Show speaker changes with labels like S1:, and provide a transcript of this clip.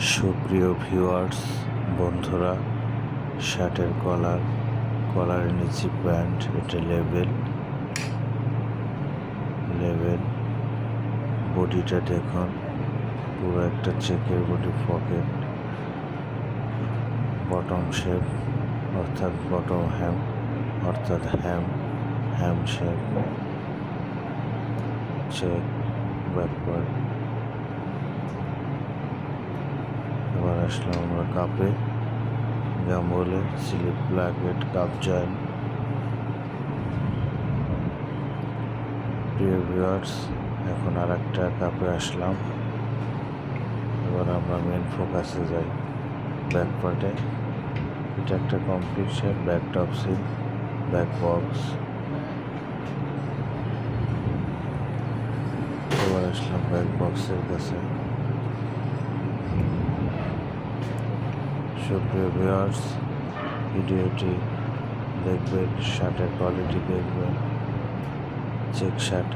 S1: সুপ্রিয় ভিউয়ার্স বন্ধুরা, শার্টের কলারের নিচে প্যান্ট, এটা লেভেল বডিটা দেখুন, পুরো একটা চেকের বডি, পকেট, বটম শেপ অর্থাৎ বটম হ্যাম অর্থাৎ হ্যাম শেপ, চেক ব্যাকওয়ার্ড। এবার আসলাম আমরা কাপে, গাম্বলে, স্লিপ প্লাকেট, কাপ জয়েন্ট। প্রিয় ভিউয়ার্স, এখন আর একটা কাপে আসলাম। এবার আমরা মেন ফোকাসে যাই, ব্যাক পার্টে। এটা একটা complete shape, back top seal, back box. এবার আসলাম ব্যাক বক্সের কাছে। সুপ্রিয় ভিউয়ার্স, ভিডিওটি দেখবেন, শার্টের কোয়ালিটি দেখবেন। Check shirt